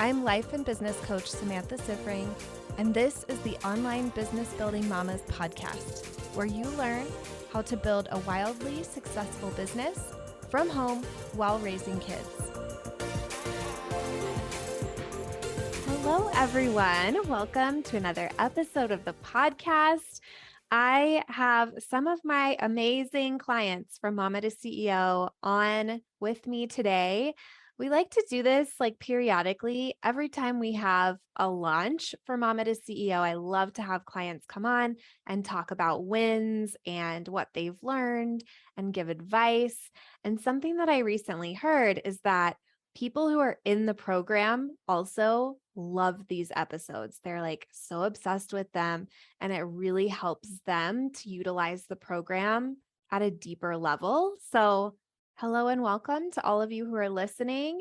I'm life and business coach Samantha Sifring, and this is the Online Business Building Mamas podcast, where you learn how to build a wildly successful business from home while raising kids. Hello, everyone. Welcome to another episode of the podcast. I have some of my amazing clients from Mama to CEO on with me today. We like to do this like periodically. Every time we have a launch for Mama to CEO, I love to have clients come on and talk about wins and what they've learned and give advice. And something that I recently heard is that people who are in the program also love these episodes. They're like so obsessed with them, and it really helps them to utilize the program at a deeper level. So hello and welcome to all of you who are listening.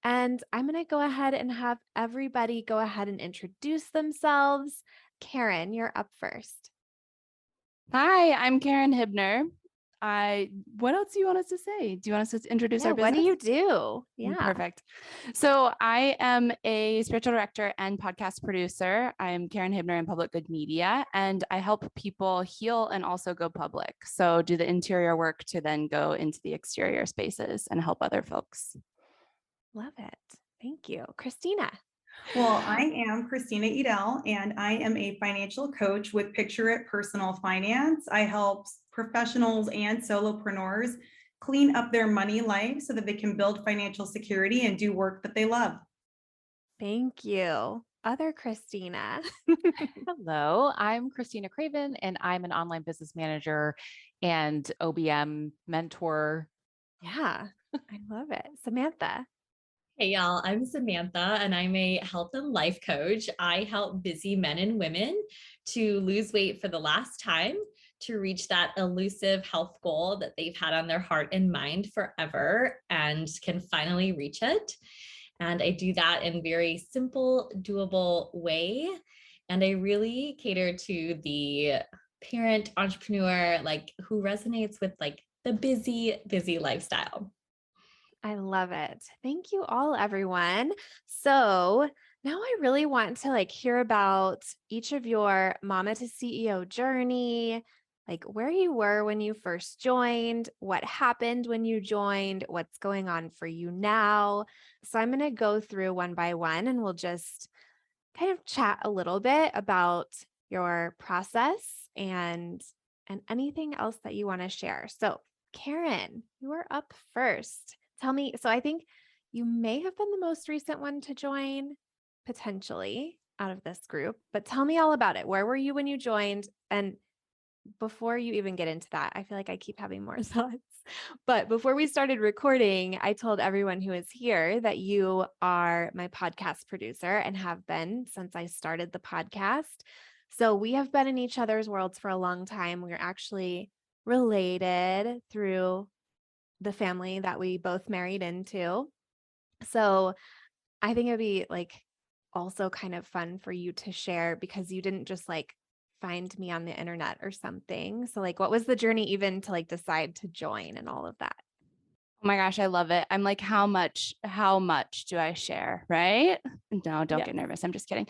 And I'm going to go ahead and have everybody go ahead and introduce themselves. Carin, you're up first. Hi, I'm Carin Hibner. What else do you want us to say? Do you want us to introduce our business? What do you do? Yeah. Perfect. So I am a spiritual director and podcast producer. I'm Carin Hibner in Public Good Media, and I help people heal and also go public. So do the interior work to then go into the exterior spaces and help other folks. Love it. Thank you. Kristiina. Well, I am Christina Edel, and I am a financial coach with Picture It Personal Finance. I help professionals and solopreneurs clean up their money life so that they can build financial security and do work that they love. Thank you. Other Kristiina. Hello, I'm Christina Craven, and I'm an online business manager and OBM mentor. Yeah, I love it. Samantha. Hey y'all, I'm Samantha and I'm a health and life coach. I help busy men and women to lose weight for the last time, to reach that elusive health goal that they've had on their heart and mind forever and can finally reach it. And I do that in very simple, doable way. And I really cater to the parent entrepreneur, like who resonates with like the busy lifestyle. I love it. Thank you all, everyone. So now I really want to hear about each of your Mama to CEO journey, like where you were when you first joined, what happened when you joined, what's going on for you now. So I'm going to go through one by one, and we'll just kind of chat a little bit about your process and anything else that you want to share. So Carin, you are up first. Tell me, so I think you may have been the most recent one to join, potentially, out of this group, but tell me all about it. Where were you when you joined? And before you even get into that, I feel like I keep having more thoughts. But before we started recording, I told everyone who is here that you are my podcast producer and have been since I started the podcast. So we have been in each other's worlds for a long time. We're actually related through the family that we both married into. So I think it'd be also kind of fun for you to share, because you didn't just find me on the internet or something. So what was the journey even to decide to join and all of that? Oh my gosh, I love it. I'm like, how much do I share? Right? No, don't get nervous. I'm just kidding.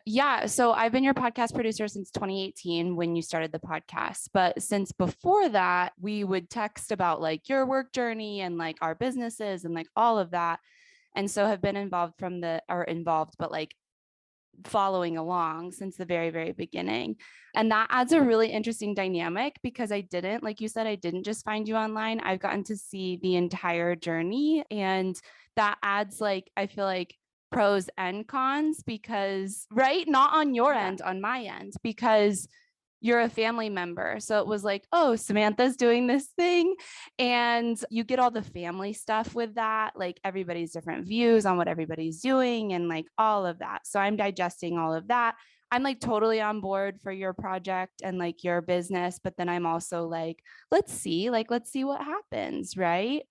Yeah. So I've been your podcast producer since 2018 when you started the podcast. But since before that, we would text about your work journey and our businesses and all of that. And so have been involved but following along since the very, very beginning. And that adds a really interesting dynamic, because I didn't, like you said, I didn't just find you online. I've gotten to see the entire journey, and that adds I feel like pros and cons, because, right? Not on your end, on my end, because you're a family member. So it was oh, Samantha's doing this thing. And you get all the family stuff with that, everybody's different views on what everybody's doing and all of that. So I'm digesting all of that. I'm totally on board for your project and your business. But then I'm also let's see what happens. Right.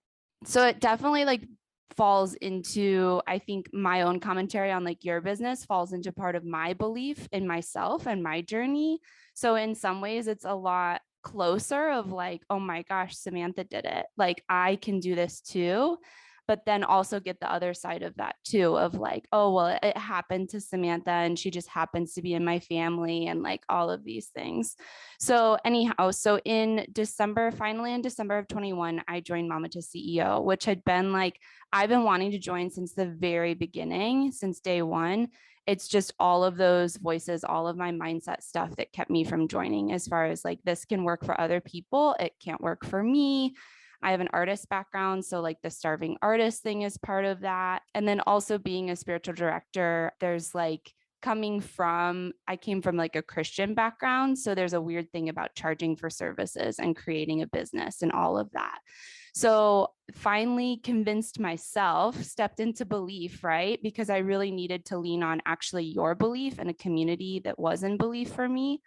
So it definitely falls into, I think my own commentary on your business falls into part of my belief in myself and my journey. So in some ways it's a lot closer of oh my gosh, Samantha did it. I can do this too. but then also get the other side of that too, of like, oh, well, it happened to Samantha and she just happens to be in my family and like all of these things. So anyhow, so finally in December of 21, I joined Mama to CEO, which had been like, I've been wanting to join since the very beginning, since day one. It's just all of those voices, all of my mindset stuff that kept me from joining, as far as like, this can work for other people. It can't work for me. I have an artist background, so like the starving artist thing is part of that. And then also being a spiritual director, there's like I came from like a Christian background. So there's a weird thing about charging for services and creating a business and all of that. So finally convinced myself, stepped into belief, right? Because I really needed to lean on actually your belief and a community that was in belief for me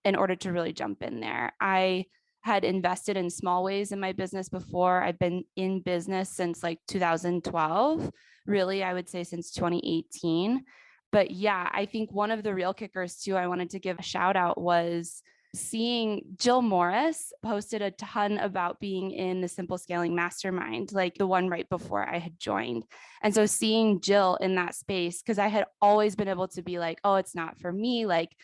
in order to really jump in there. I had invested in small ways in my business before. I've been in business since like 2012, really, I would say since 2018. But yeah, I think one of the real kickers too, I wanted to give a shout out, was seeing Jill Morris posted a ton about being in the Simple Scaling Mastermind, like the one right before I had joined. And so seeing Jill in that space, because I had always been able to be like, oh, it's not for me. Like,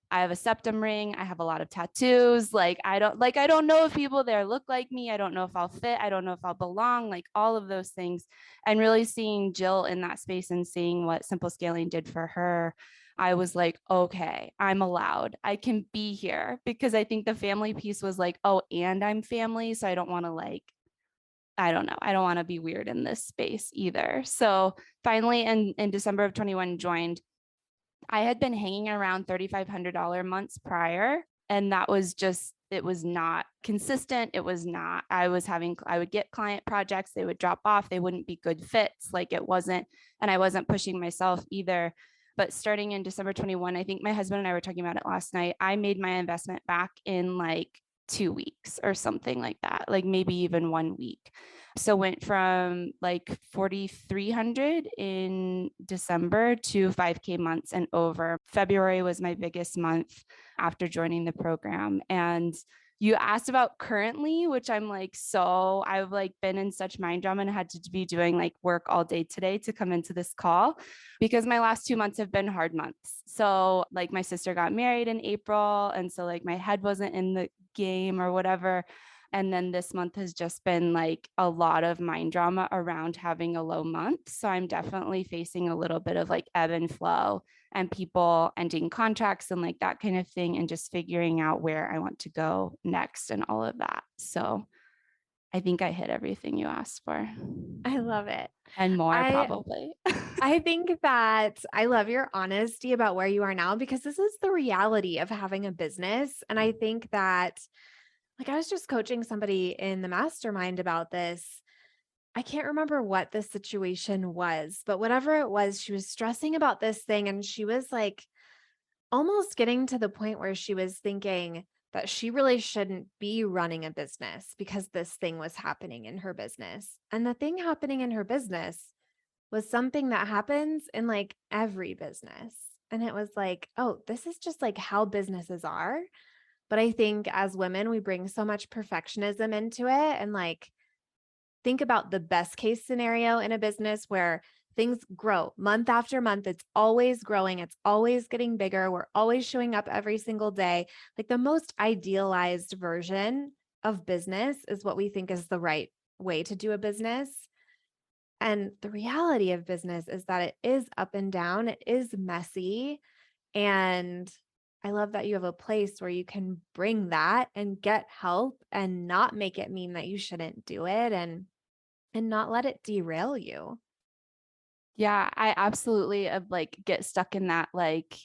I have a septum ring. I have a lot of tattoos. I don't know if people there look like me. I don't know if I'll fit. I don't know if I'll belong, like all of those things. And really seeing Jill in that space and seeing what Simple Scaling did for her, I was like, okay, I'm allowed. I can be here, because I think the family piece was like, oh, and I'm family. So I don't want to I don't know. I don't want to be weird in this space either. So finally in December of 21 joined. I had been hanging around $3,500 months prior, and that was just, it was not consistent. It was not, I would get client projects, they would drop off, they wouldn't be good fits. Like it wasn't, and I wasn't pushing myself either. But starting in December 21, I think my husband and I were talking about it last night, I made my investment back in like 2 weeks or something like that, like maybe even 1 week. So went from like 4,300 in December to 5K months and over. February was my biggest month after joining the program. And you asked about currently, which I'm like, so I've like been in such mind drama and had to be doing like work all day today to come into this call, because my last 2 months have been hard months. So like my sister got married in April. And so like my head wasn't in the game or whatever. And then this month has just been like a lot of mind drama around having a low month. So I'm definitely facing a little bit of like ebb and flow and people ending contracts and like that kind of thing, and just figuring out where I want to go next and all of that. So I think I hit everything you asked for. I love it. And more I probably. I think that I love your honesty about where you are now, because this is the reality of having a business. And I think that, like, I was just coaching somebody in the mastermind about this. I can't remember what the situation was, but whatever it was, she was stressing about this thing. And she was like almost getting to the point where she was thinking that she really shouldn't be running a business because this thing was happening in her business. And the thing happening in her business was something that happens in like every business. And it was like, oh, this is just like how businesses are. But I think as women, we bring so much perfectionism into it. And like, think about the best case scenario in a business where things grow month after month. It's always growing. It's always getting bigger. We're always showing up every single day. Like the most idealized version of business is what we think is the right way to do a business. And the reality of business is that it is up and down. It is messy. And I love that you have a place where you can bring that and get help and not make it mean that you shouldn't do it, and not let it derail you. Yeah, I absolutely like get stuck in that, like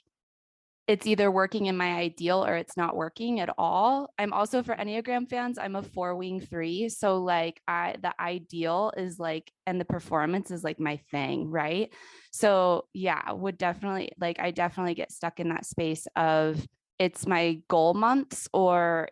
it's either working in my ideal or it's not working at all. I'm also, for Enneagram fans, I'm a 4-wing 3. So like the ideal is like, and the performance is like my thing, right? So yeah, I definitely get stuck in that space of it's my goal months or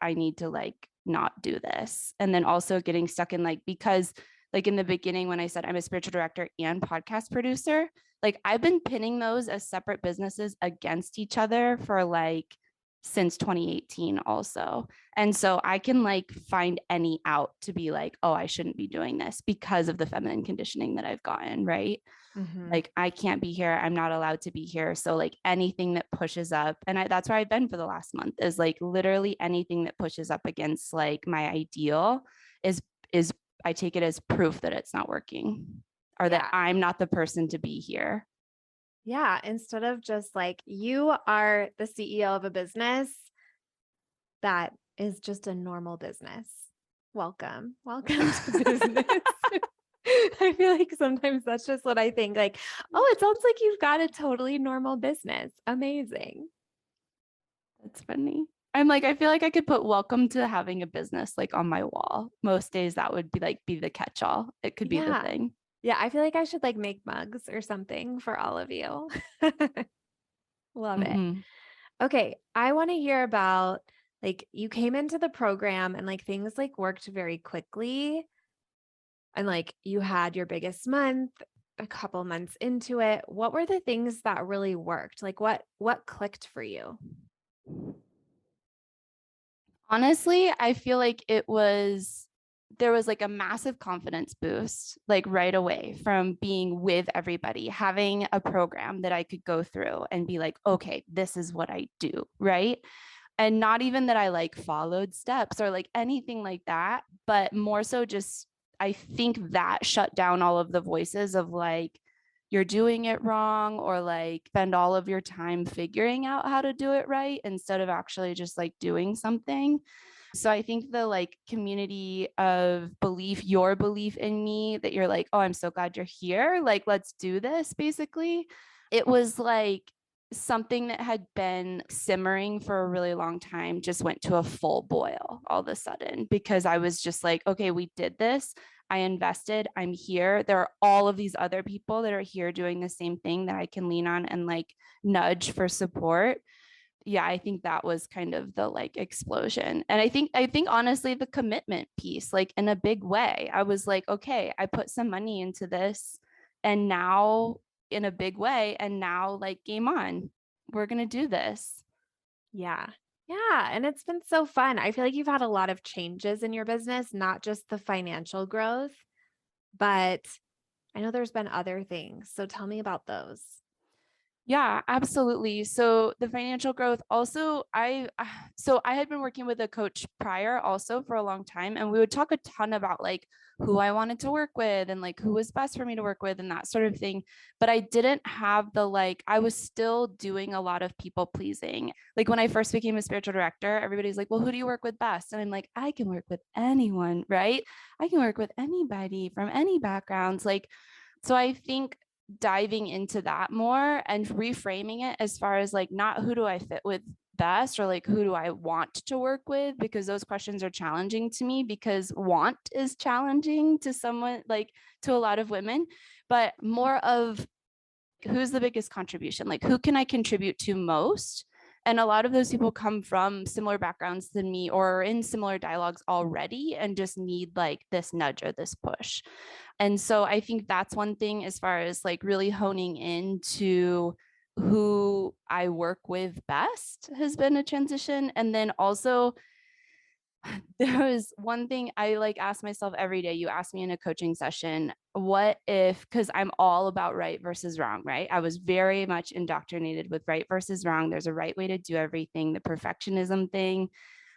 I need to like not do this. And then also getting stuck in like, because like in the beginning, when I said I'm a spiritual director and podcast producer, like I've been pinning those as separate businesses against each other for like since 2018 also. And so I can like find any out to be like, oh, I shouldn't be doing this because of the feminine conditioning that I've gotten, right? Like I can't be here. I'm not allowed to be here. So like anything that pushes up, and that's where I've been for the last month, is like literally anything that pushes up against like my ideal is I take it as proof that it's not working, or that I'm not the person to be here. Yeah. Instead of just like, you are the CEO of a business that is just a normal business. Welcome. Welcome to business. I feel like sometimes that's just what I think. Like, oh, it sounds like you've got a totally normal business. Amazing. That's funny. I'm like, I feel like I could put welcome to having a business like on my wall. Most days that would be the catch-all. It could be the thing. Yeah. I feel like I should like make mugs or something for all of you. Love it. Okay. I want to hear about like you came into the program and like things like worked very quickly. And like you had your biggest month a couple months into it. What were the things that really worked? Like what clicked for you? Honestly, I feel like there was like a massive confidence boost, like right away from being with everybody, having a program that I could go through and be like, okay, this is what I do, right? And not even that I like followed steps or like anything like that, but more so just, I think that shut down all of the voices of like, you're doing it wrong, or like spend all of your time figuring out how to do it right instead of actually just like doing something. So I think the like community of belief, your belief in me, that you're like, oh, I'm so glad you're here. Like, let's do this, basically. It was like something that had been simmering for a really long time just went to a full boil all of a sudden, because I was just like, okay, we did this. I invested, I'm here. There are all of these other people that are here doing the same thing that I can lean on and like nudge for support. Yeah, I think that was kind of the like explosion. And I think honestly the commitment piece, like in a big way, I was like, okay, I put some money into this, and now in a big way, and now like game on, we're going to do this. Yeah. Yeah. And it's been so fun. I feel like you've had a lot of changes in your business, not just the financial growth, but I know there's been other things. So tell me about those. Yeah, absolutely. So the financial growth also, so I had been working with a coach prior also for a long time, and we would talk a ton about like who I wanted to work with and like who was best for me to work with and that sort of thing. But I didn't have the like, I was still doing a lot of people pleasing. Like when I first became a spiritual director, everybody's like, well, who do you work with best? And I'm like, I can work with anyone, right? I can work with anybody from any backgrounds. Like, so I think diving into that more and reframing it as far as like not who do I fit with best, or like who do I want to work with, because those questions are challenging to me, because want is challenging to someone, like to a lot of women, but more of who's the biggest contribution, like who can I contribute to most. And a lot of those people come from similar backgrounds than me, or in similar dialogues already, and just need like this nudge or this push. And so I think that's one thing as far as like really honing into who I work with best has been a transition. And then also there was one thing I like ask myself every day. You ask me in a coaching session, what if, because I'm all about right versus wrong, right? I was very much indoctrinated with right versus wrong. There's a right way to do everything, the perfectionism thing.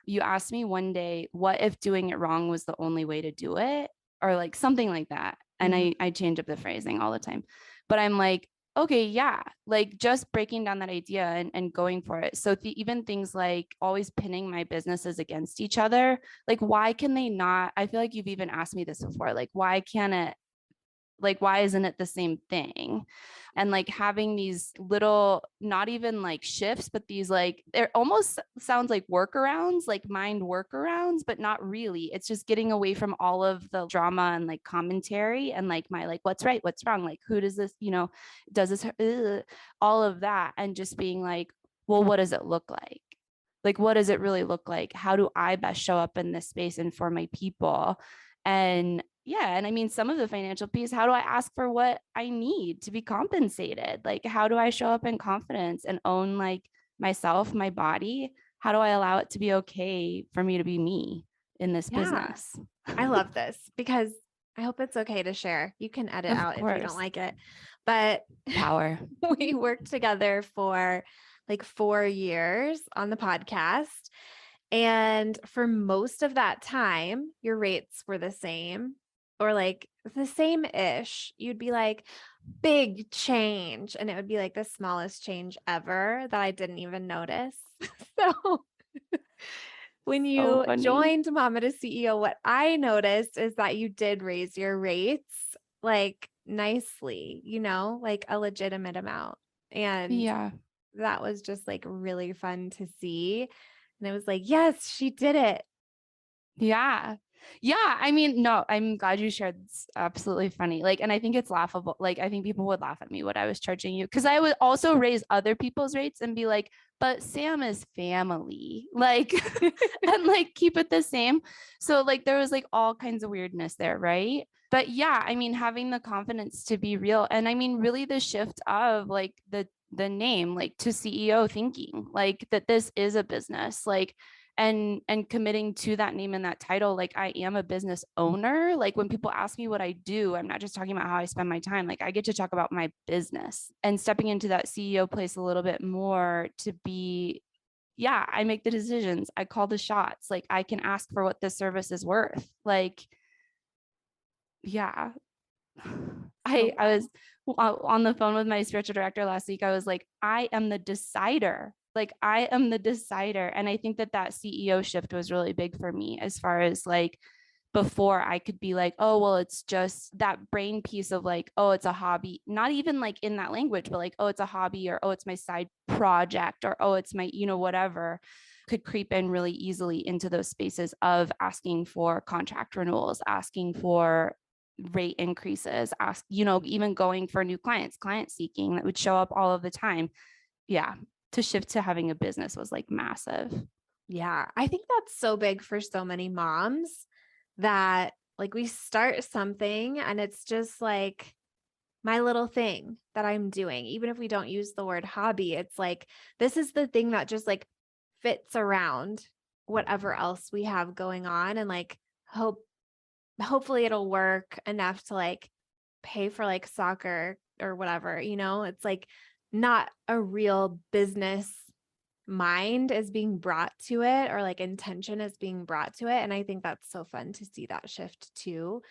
You asked me one day, what if doing it wrong was the only way to do it? Or like something like that. And I change up the phrasing all the time. But I'm like, okay, yeah, like just breaking down that idea and going for it. So even things like always pinning my businesses against each other, like why can they not? I feel like you've even asked me this before, like why can't it, like why isn't it the same thing? And like having these little, not even like shifts, but these like, it almost sounds like workarounds, like mind workarounds, but not really. It's just getting away from all of the drama and like commentary and like my like what's right, what's wrong, like who does this, does this, all of that, and just being like, well, what does it look like? Like, what does it really look like? How do I best show up in this space and for my people? And yeah, and I mean, some of the financial piece, how do I ask for what I need to be compensated? Like, how do I show up in confidence and own like myself, my body, how do I allow it to be okay for me to be me in this Yeah. business? I love this because I hope it's okay to share. You can edit Of out if you don't course. like it. But Power. we worked together for like 4 years on the podcast. And for most of that time, your rates were the same or like the same-ish. You'd be like, big change. And it would be like the smallest change ever that I didn't even notice. So when So you funny. joined Mama to CEO, what I noticed is that you did raise your rates like nicely, like a legitimate amount. And Yeah. that was just like really fun to see. And it was like, yes, she did it. Yeah. Yeah. I mean, no, I'm glad you shared. It's absolutely funny. Like, and I think it's laughable. Like, I think people would laugh at me what I was charging you because I would also raise other people's rates and be like, but Sam is family, like, and like keep it the same. So, like, there was like all kinds of weirdness there. Right. But yeah, I mean, having the confidence to be real. And I mean, really the shift of like the name, like to CEO thinking, like that this is a business, like, and committing to that name and that title. Like I am a business owner. Like when people ask me what I do, I'm not just talking about how I spend my time. Like I get to talk about my business and stepping into that CEO place a little bit more to be, yeah, I make the decisions. I call the shots. Like I can ask for what this service is worth. Like, yeah. I was on the phone with my spiritual director last week. I was like, I am the decider. Like I am the decider. And I think that CEO shift was really big for me as far as like, before I could be like, oh, well, it's just that brain piece of like, oh, it's a hobby, not even like in that language, but like, oh, it's a hobby or, oh, it's my side project or, oh, it's my, whatever, could creep in really easily into those spaces of asking for contract renewals, asking for rate increases, even going for new clients, client seeking that would show up all of the time. Yeah. To shift to having a business was like massive. Yeah. I think that's so big for so many moms that like we start something and it's just like my little thing that I'm doing. Even if we don't use the word hobby, it's like, this is the thing that just like fits around whatever else we have going on. And like, hopefully it'll work enough to like pay for like soccer or whatever, it's like not a real business mind is being brought to it or like intention is being brought to it. And I think that's so fun to see that shift too,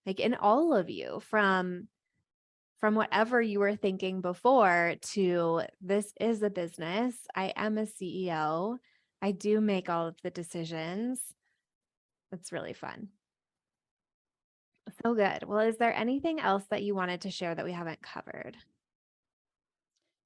like in all of you from whatever you were thinking before to this is a business. I am a CEO. I do make all of the decisions. It's really fun. So good. Well, is there anything else that you wanted to share that we haven't covered?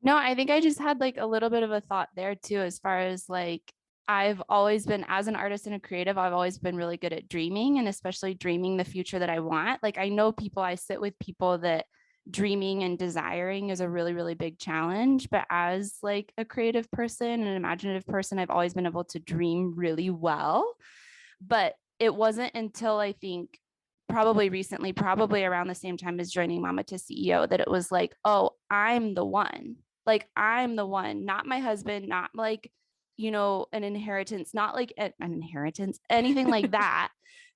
No, I think I just had like a little bit of a thought there too, as far as like, I've always been, as an artist and a creative, I've always been really good at dreaming and especially dreaming the future that I want. Like I know I sit with people that dreaming and desiring is a really, really big challenge. But as like a creative person, an imaginative person, I've always been able to dream really well. But it wasn't until I think probably recently, probably around the same time as joining Mama to CEO, that it was like, oh, I'm the one. Like, I'm the one, not my husband, not like, an inheritance, not like an inheritance, anything like that.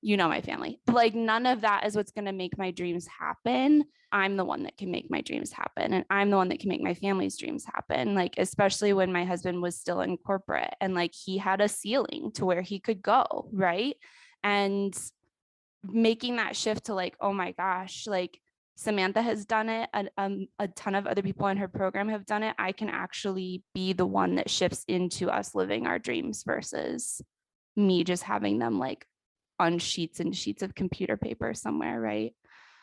My family, like none of that is what's going to make my dreams happen. I'm the one that can make my dreams happen. And I'm the one that can make my family's dreams happen. Like, especially when my husband was still in corporate and like he had a ceiling to where he could go. Right. And making that shift to like, oh my gosh, like Samantha has done it. A ton of other people in her program have done it. I can actually be the one that shifts into us living our dreams versus me just having them like on sheets and sheets of computer paper somewhere. Right.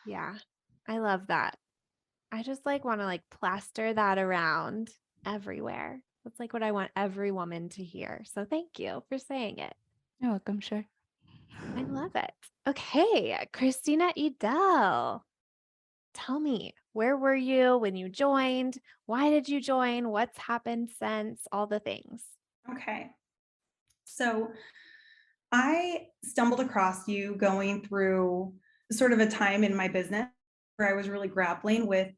Yeah. I love that. I just like want to like plaster that around everywhere. That's like what I want every woman to hear. So thank you for saying it. You're welcome. Sure. I love it. Okay, Christina Edel, tell me, where were you when you joined? Why did you join? What's happened since? All the things. Okay. So I stumbled across you going through sort of a time in my business where I was really grappling with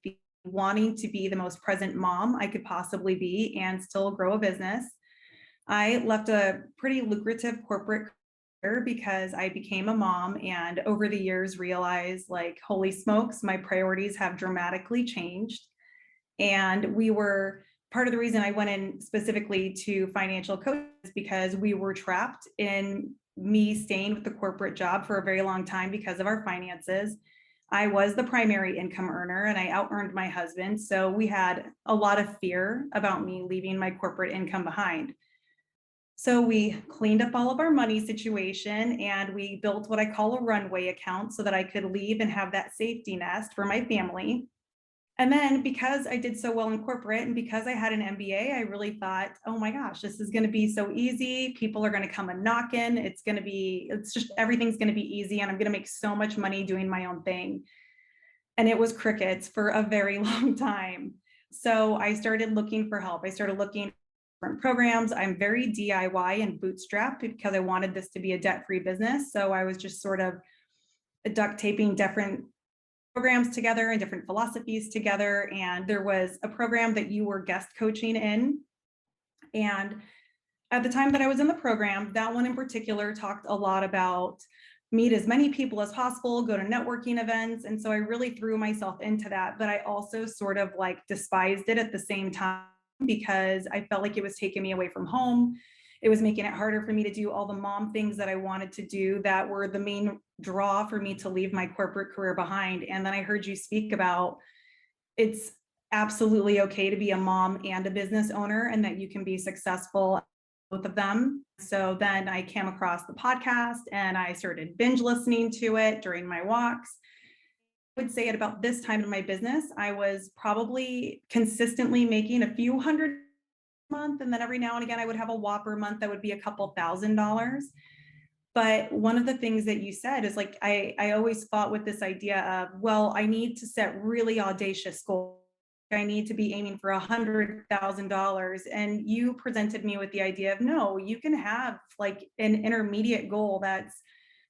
wanting to be the most present mom I could possibly be and still grow a business. I left a pretty lucrative corporate career because I became a mom, and over the years realized, like, holy smokes, my priorities have dramatically changed. And we were part of the reason I went in specifically to financial coaches because we were trapped in me staying with the corporate job for a very long time because of our finances. I was the primary income earner and I out earned my husband. So we had a lot of fear about me leaving my corporate income behind. So we cleaned up all of our money situation and we built what I call a runway account so that I could leave and have that safety nest for my family. And then because I did so well in corporate and because I had an MBA, I really thought, oh my gosh, this is going to be so easy. People are going to come and knock in. It's just everything's going to be easy. And I'm going to make so much money doing my own thing. And it was crickets for a very long time. So I started looking for help. I started looking at different programs. I'm very DIY and bootstrapped because I wanted this to be a debt-free business. So I was just sort of duct taping different programs together and different philosophies together. And there was a program that you were guest coaching in. And at the time that I was in the program, that one in particular talked a lot about meet as many people as possible, go to networking events. And so I really threw myself into that, but I also sort of like despised it at the same time because I felt like it was taking me away from home. It was making it harder for me to do all the mom things that I wanted to do that were the main draw for me to leave my corporate career behind. And then I heard you speak about it's absolutely okay to be a mom and a business owner and that you can be successful at both of them. So then I came across the podcast and I started binge listening to it during my walks. I would say at about this time in my business, I was probably consistently making a few hundred a month. And then every now and again, I would have a whopper month that would be a couple $1,000s. But one of the things that you said is like, I always fought with this idea of, well, I need to set really audacious goals. I need to be aiming for $100,000. And you presented me with the idea of, no, you can have like an intermediate goal that's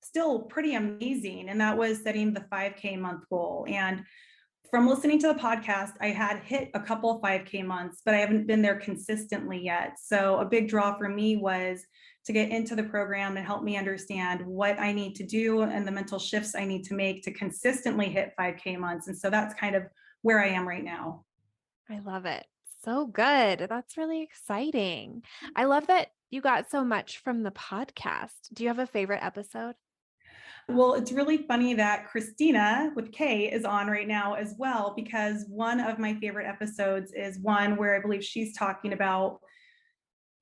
still pretty amazing. And that was setting the 5K month goal. And from listening to the podcast, I had hit a couple 5K months, but I haven't been there consistently yet. So a big draw for me was to get into the program and help me understand what I need to do and the mental shifts I need to make to consistently hit 5K months. And so that's kind of where I am right now. I love it. So good. That's really exciting. I love that you got so much from the podcast. Do you have a favorite episode? Well, it's really funny that Kristiina with K is on right now as well, because one of my favorite episodes is one where I believe she's talking about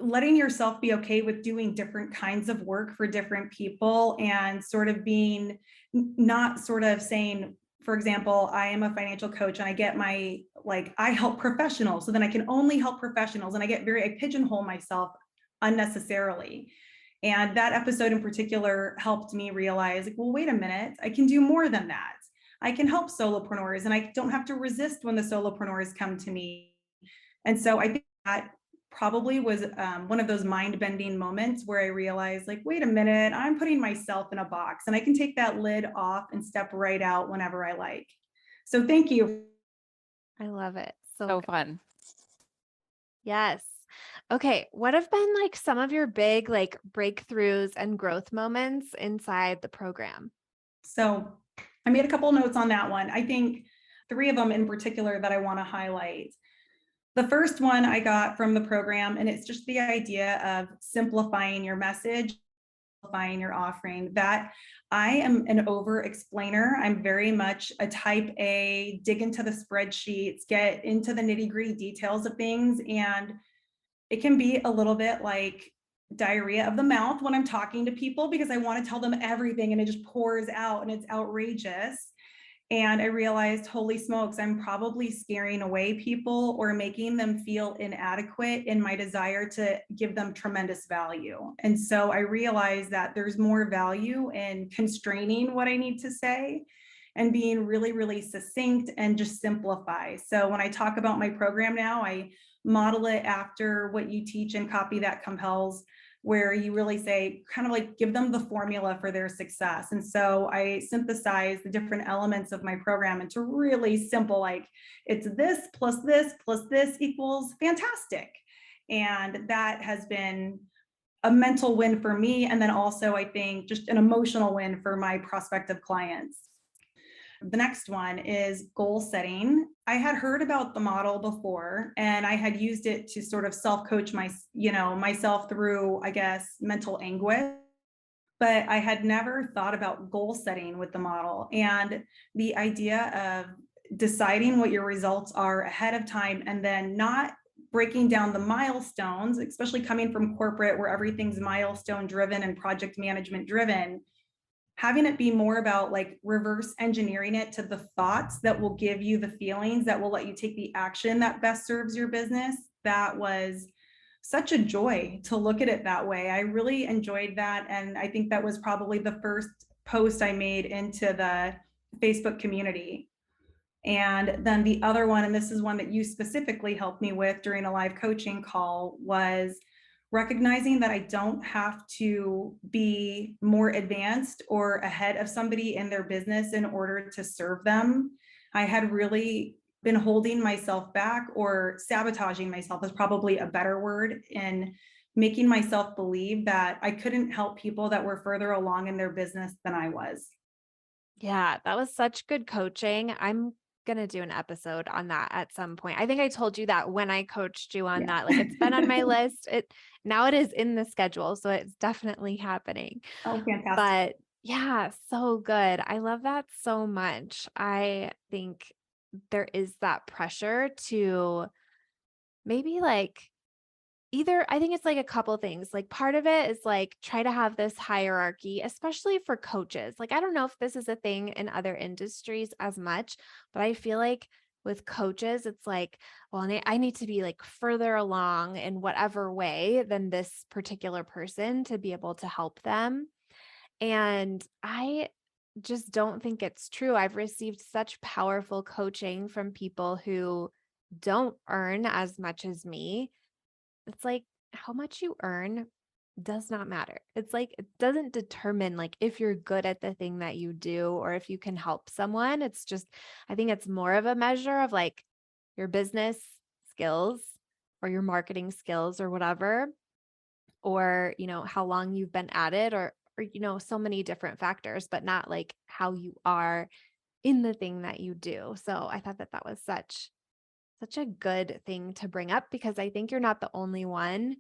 letting yourself be okay with doing different kinds of work for different people and sort of being not sort of saying, for example, I am a financial coach and I get my, like, I help professionals. So then I can only help professionals and I pigeonhole myself unnecessarily. And that episode in particular helped me realize, like, well, wait a minute, I can do more than that. I can help solopreneurs and I don't have to resist when the solopreneurs come to me. And so I think that probably was one of those mind-bending moments where I realized, like, wait a minute, I'm putting myself in a box and I can take that lid off and step right out whenever I like. So thank you. I love it. So So good. fun. Yes. Okay. What have been like some of your big like breakthroughs and growth moments inside the program? So I made a couple notes on that one. I think 3 of them in particular that I want to highlight. The first one I got from the program, and it's just the idea of simplifying your message, simplifying your offering. That I am an over explainer. I'm very much a type A, dig into the spreadsheets, get into the nitty gritty details of things. And it can be a little bit like diarrhea of the mouth when I'm talking to people because I want to tell them everything and it just pours out and it's outrageous. And I realized, holy smokes, I'm probably scaring away people or making them feel inadequate in my desire to give them tremendous value. And so I realized that there's more value in constraining what I need to say and being really, really succinct and just simplify. So when I talk about my program now, I model it after what you teach in Copy That Compels, where you really say, kind of like give them the formula for their success. And so I synthesize the different elements of my program into really simple, like it's this plus this equals fantastic. And that has been a mental win for me. And then also, I think, just an emotional win for my prospective clients. The next one is goal setting. I had heard about the model before, and I had used it to sort of self-coach myself through, I guess, mental anguish. But I had never thought about goal setting with the model, and the idea of deciding what your results are ahead of time and then not breaking down the milestones, especially coming from corporate where everything's milestone driven and project management driven, having it be more about like reverse engineering it to the thoughts that will give you the feelings that will let you take the action that best serves your business. That was such a joy to look at it that way. I really enjoyed that. And I think that was probably the first post I made into the Facebook community. And then the other one, and this is one that you specifically helped me with during a live coaching call, was recognizing that I don't have to be more advanced or ahead of somebody in their business in order to serve them. I had really been holding myself back, or sabotaging myself is probably a better word, in making myself believe that I couldn't help people that were further along in their business than I was. Yeah, that was such good coaching. I'm gonna do an episode on that at some point. I think I told you that when I coached you on Yeah. that. Like, it's been on my list. Now it is in the schedule, so it's definitely happening. Oh, fantastic. But yeah, so good. I love that so much. I think there is that pressure to maybe like either, I think it's like a couple things. Like, part of it is like try to have this hierarchy, especially for coaches. Like, I don't know if this is a thing in other industries as much, but I feel like with coaches, it's like, well, I need to be like further along in whatever way than this particular person to be able to help them. And I just don't think it's true. I've received such powerful coaching from people who don't earn as much as me. It's like how much you earn does not matter. It's like it doesn't determine like if you're good at the thing that you do or if you can help someone. It's just, I think it's more of a measure of like your business skills or your marketing skills or whatever, or how long you've been at it, or so many different factors, but not like how you are in the thing that you do. So I thought that that was such a good thing to bring up, because I think you're not the only one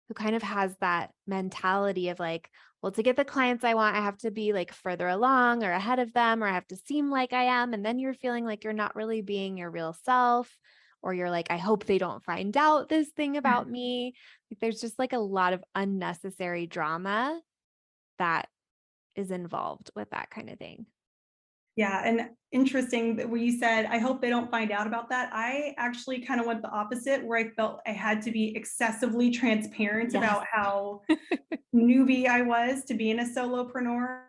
who kind of has that mentality of like, well, to get the clients I want, I have to be like further along or ahead of them, or I have to seem like I am. And then you're feeling like you're not really being your real self, or you're like, I hope they don't find out this thing about me. Like, there's just like a lot of unnecessary drama that is involved with that kind of thing. Yeah, and interesting that when you said, I hope they don't find out about that. I actually kind of went the opposite, where I felt I had to be excessively transparent Yes. about how newbie I was to being a solopreneur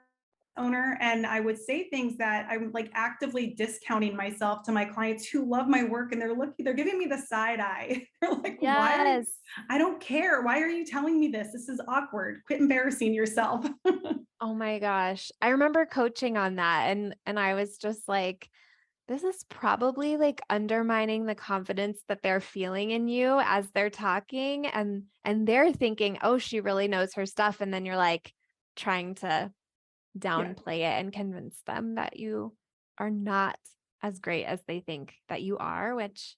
owner. And I would say things that I'm like actively discounting myself to my clients who love my work, and they're giving me the side eye. They're like, why are you, Yes. I don't care. Why are you telling me this? This is awkward. Quit embarrassing yourself. Oh my gosh. I remember coaching on that, and I was just like, this is probably like undermining the confidence that they're feeling in you as they're talking, and they're thinking, "Oh, she really knows her stuff." And then you're like trying to Yeah. downplay it and convince them that you are not as great as they think that you are, which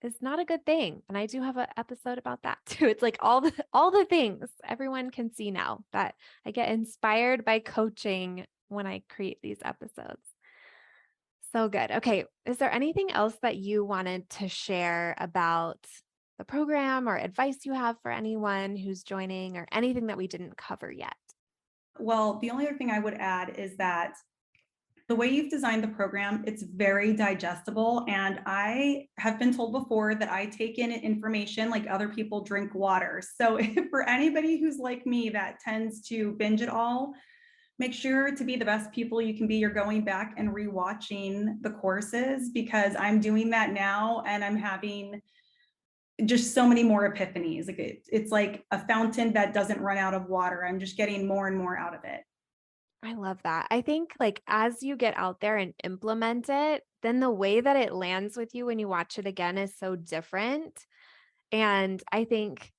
is not a good thing. And I do have an episode about that too. It's like all the things everyone can see now that I get inspired by coaching when I create these episodes. So good. Okay. Is there anything else that you wanted to share about the program, or advice you have for anyone who's joining, or anything that we didn't cover yet? Well, the only other thing I would add is that the way you've designed the program, it's very digestible. And I have been told before that I take in information like other people drink water. So for anybody who's like me that tends to binge it all, make sure to be the best people you can be. You're going back and rewatching the courses, because I'm doing that now and I'm having just so many more epiphanies. Like it's like a fountain that doesn't run out of water. I'm just getting more and more out of it. I love that. I think like as you get out there and implement it, then the way that it lands with you when you watch it again is so different. And I think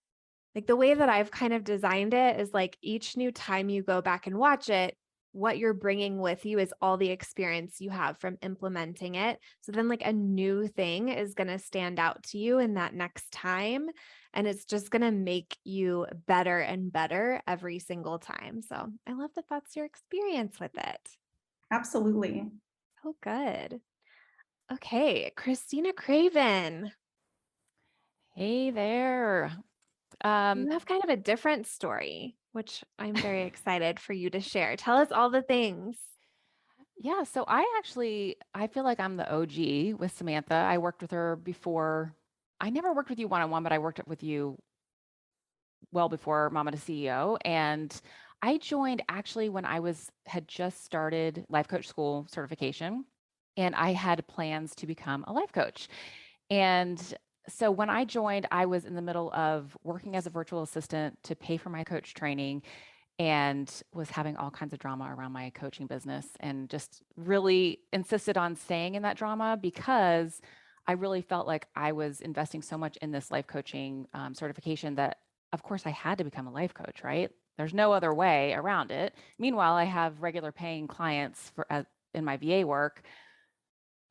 like the way that I've kind of designed it is like each new time you go back and watch it, what you're bringing with you is all the experience you have from implementing it. So then, like, a new thing is going to stand out to you in that next time. And it's just going to make you better and better every single time. So I love that that's your experience with it. Absolutely. Oh, good. Okay. Christina Craven, Hey there. you have kind of a different story, which I'm very excited for you to share. Tell us all the things. Yeah, so I feel like I'm the OG with Samantha. I worked with her before. I never worked with you one-on-one, but I worked with you well before Mama to CEO. And I joined actually when had just started life coach school certification, and I had plans to become a life coach. And so when I joined, I was in the middle of working as a virtual assistant to pay for my coach training and was having all kinds of drama around my coaching business and just really insisted on staying in that drama because I really felt like I was investing so much in this life coaching certification that, of course, I had to become a life coach, right? There's no other way around it. Meanwhile, I have regular paying clients in my VA work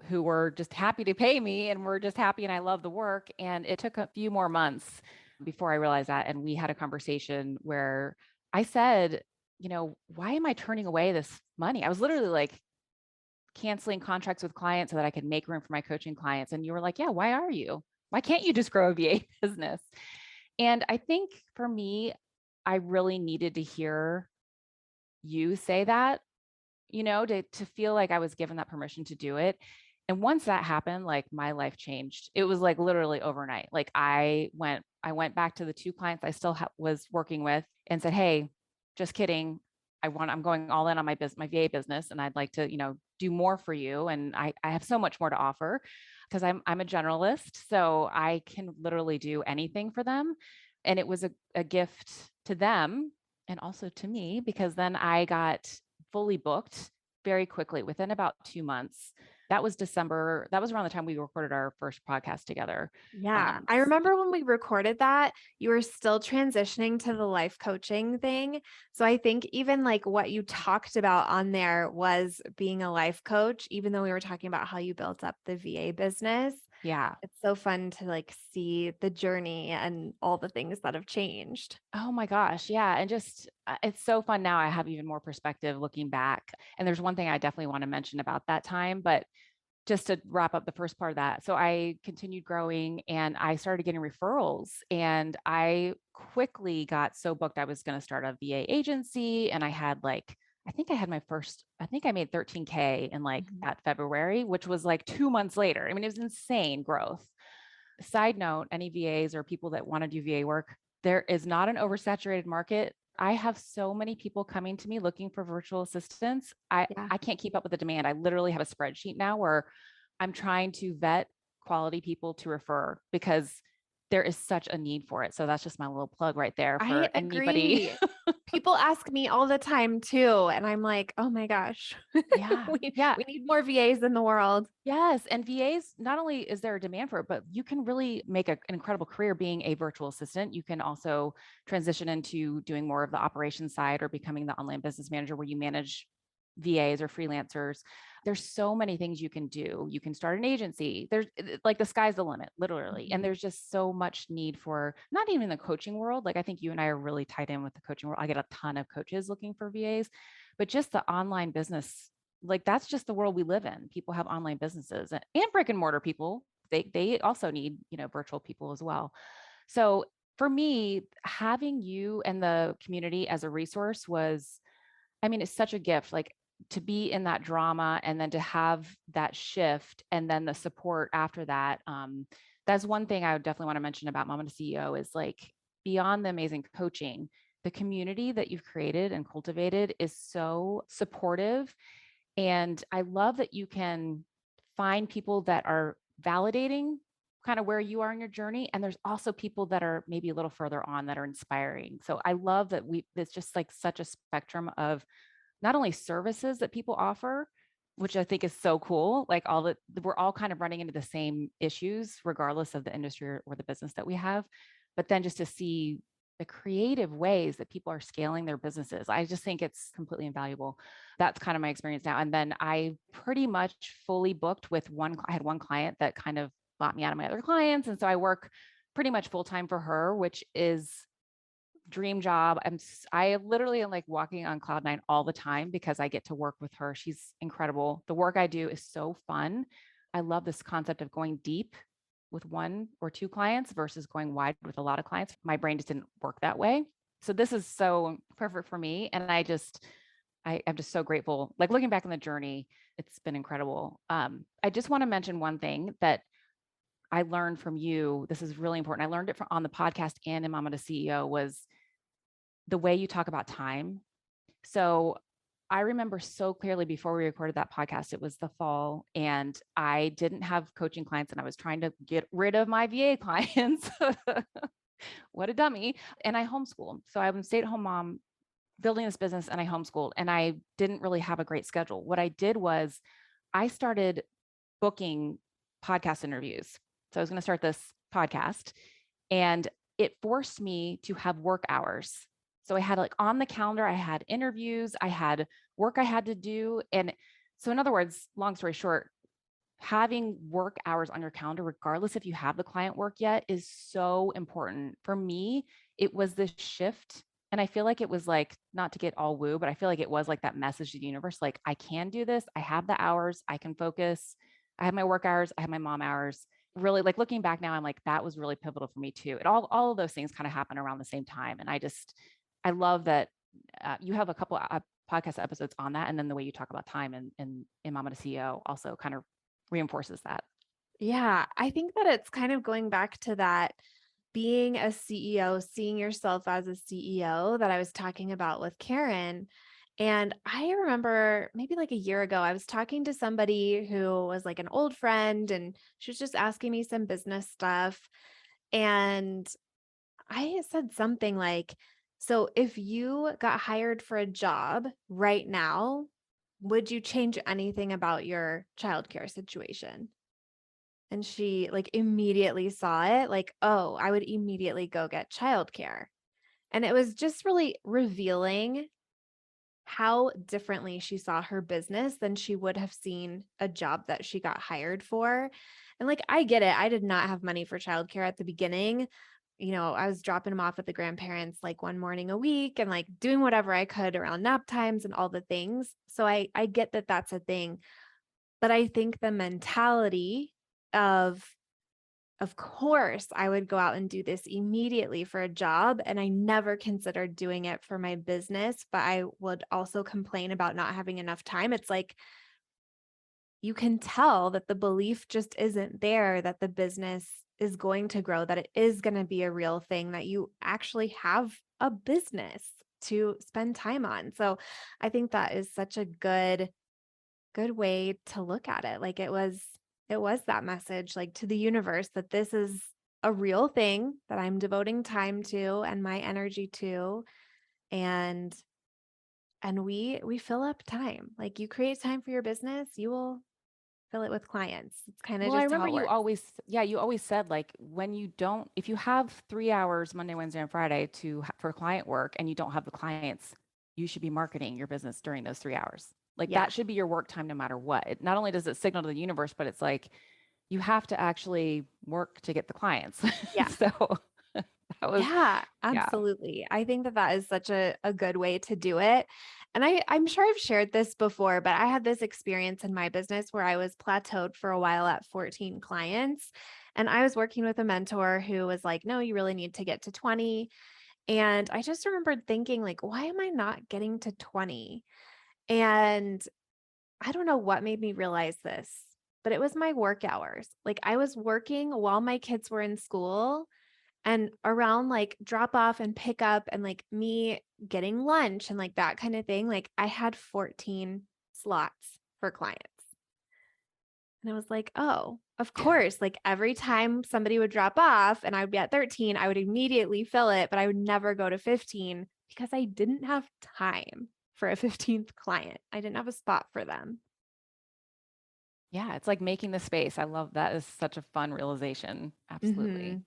who were just happy to pay me and were just happy and I love the work. And it took a few more months before I realized that. And we had a conversation where I said, why am I turning away this money? I was literally like canceling contracts with clients so that I could make room for my coaching clients. And you were like, yeah, why are you? Why can't you just grow a VA business? And I think for me, I really needed to hear you say that, to feel like I was given that permission to do it. And once that happened, like my life changed. It was like literally overnight. Like I went back to the two clients I still was working with and said, "Hey, just kidding. I'm going all in on my VA business, and I'd like to, do more for you. And I have so much more to offer because I'm a generalist, so I can literally do anything for them." And it was a gift to them and also to me because then I got fully booked very quickly within about 2 months. That was December. That was around the time we recorded our first podcast together. Yeah. I remember when we recorded that, you were still transitioning to the life coaching thing. So I think even like what you talked about on there was being a life coach, even though we were talking about how you built up the VA business. Yeah. It's so fun to like see the journey and all the things that have changed. Oh my gosh. Yeah. And just, it's so fun now. I have even more perspective looking back. And there's one thing I definitely want to mention about that time, but just to wrap up the first part of that. So I continued growing and I started getting referrals and I quickly got so booked. I was going to start a VA agency and I had like, I think I made 13K in like that February, which was like 2 months later. I mean, it was insane growth. Side note, any VAs or people that want to do VA work, there is not an oversaturated market. I have so many people coming to me looking for virtual assistants. I can't keep up with the demand. I literally have a spreadsheet now where I'm trying to vet quality people to refer because there is such a need for it. So that's just my little plug right there for I anybody. agree. People ask me all the time too. And I'm like, oh my gosh, Yeah. we Yeah. need more VAs in the world. Yes. And VAs, not only is there a demand for it, but you can really make an incredible career being a virtual assistant. You can also transition into doing more of the operations side or becoming the online business manager where you manage VAs or freelancers. There's so many things you can do. You can start an agency. There's like the sky's the limit, literally. And there's just so much need for not even the coaching world. Like I think you and I are really tied in with the coaching world. I get a ton of coaches looking for VAs, but just the online business, like that's just the world we live in. People have online businesses and brick and mortar people. They also need, virtual people as well. So for me, having you and the community as a resource it's such a gift. Like to be in that drama and then to have that shift and then the support after that. That's one thing I would definitely want to mention about Mama to CEO is like beyond the amazing coaching, the community that you've created and cultivated is so supportive. And I love that you can find people that are validating kind of where you are in your journey. And there's also people that are maybe a little further on that are inspiring. So I love that it's just like such a spectrum of not only services that people offer, which I think is so cool. Like we're all kind of running into the same issues, regardless of the industry or the business that we have. But then just to see the creative ways that people are scaling their businesses, I just think it's completely invaluable. That's kind of my experience now. And then I pretty much fully booked with I had one client that kind of bought me out of my other clients. And so I work pretty much full time for her, which is dream job. I literally am like walking on cloud nine all the time because I get to work with her. She's incredible. The work I do is so fun. I love this concept of going deep with one or two clients versus going wide with a lot of clients. My brain just didn't work that way. So this is so perfect for me. And I'm just so grateful. Like looking back on the journey, it's been incredible. I just want to mention one thing that I learned from you. This is really important. I learned it on the podcast and in Mama to CEO was the way you talk about time. So I remember so clearly before we recorded that podcast, it was the fall and I didn't have coaching clients and I was trying to get rid of my VA clients. What a dummy. And I homeschooled. So I'm a stay-at-home mom building this business and I homeschooled and I didn't really have a great schedule. What I did was I started booking podcast interviews. So I was going to start this podcast and it forced me to have work hours. So I had like on the calendar, I had interviews, I had work I had to do. And so in other words, long story short, having work hours on your calendar, regardless if you have the client work yet, is so important. For me, it was this shift. And I feel like it was like, not to get all woo, but I feel like it was like that message to the universe, like, I can do this. I have the hours, I can focus. I have my work hours, I have my mom hours. Really, like looking back now, I'm like, that was really pivotal for me too. All of those things kind of happen around the same time. And I love that you have a couple of podcast episodes on that. And then the way you talk about time and in Mama to CEO also kind of reinforces that. Yeah, I think that it's kind of going back to that being a CEO, seeing yourself as a CEO that I was talking about with Carin. And I remember maybe like a year ago, I was talking to somebody who was like an old friend and she was just asking me some business stuff. And I said something like, so if you got hired for a job right now, would you change anything about your childcare situation? And she like immediately saw it like, oh, I would immediately go get childcare. And it was just really revealing how differently she saw her business than she would have seen a job that she got hired for. And like, I get it. I did not have money for childcare at the beginning. You know, I was dropping them off at the grandparents like one morning a week and like doing whatever I could around nap times and all the things. So I get that that's a thing. But I think the mentality of course, I would go out and do this immediately for a job. And I never considered doing it for my business, but I would also complain about not having enough time. It's like you can tell that the belief just isn't there that the business is going to grow, that it is going to be a real thing, that you actually have a business to spend time on. So I think that is such a good way to look at it. Like it was that message like to the universe that this is a real thing that I'm devoting time to and my energy to. And we fill up time. Like you create time for your business, you will fill it with clients. It's kind of Well, I just how remember it you works. always said like if you have 3 hours Monday, Wednesday, and Friday for client work and you don't have the clients, you should be marketing your business during those 3 hours. Like Yeah. that should be your work time no matter what. Not only does it signal to the universe, but it's like you have to actually work to get the clients. Yeah. So that was, Yeah, yeah. absolutely. I think that that is such a good way to do it. And I'm sure I've shared this before, but I had this experience in my business where I was plateaued for a while at 14 clients. And I was working with a mentor who was like, no, you really need to get to 20. And I just remembered thinking, like, why am I not getting to 20? And I don't know what made me realize this, but it was my work hours. Like I was working while my kids were in school and around like drop off and pick up and like me getting lunch and like that kind of thing. Like I had 14 slots for clients. And I was like, oh, of course. Like every time somebody would drop off and I would be at 13, I would immediately fill it, but I would never go to 15 because I didn't have time for a 15th client. I didn't have a spot for them. Yeah, it's like making the space. I love that. Is such a fun realization. Absolutely. Mhm.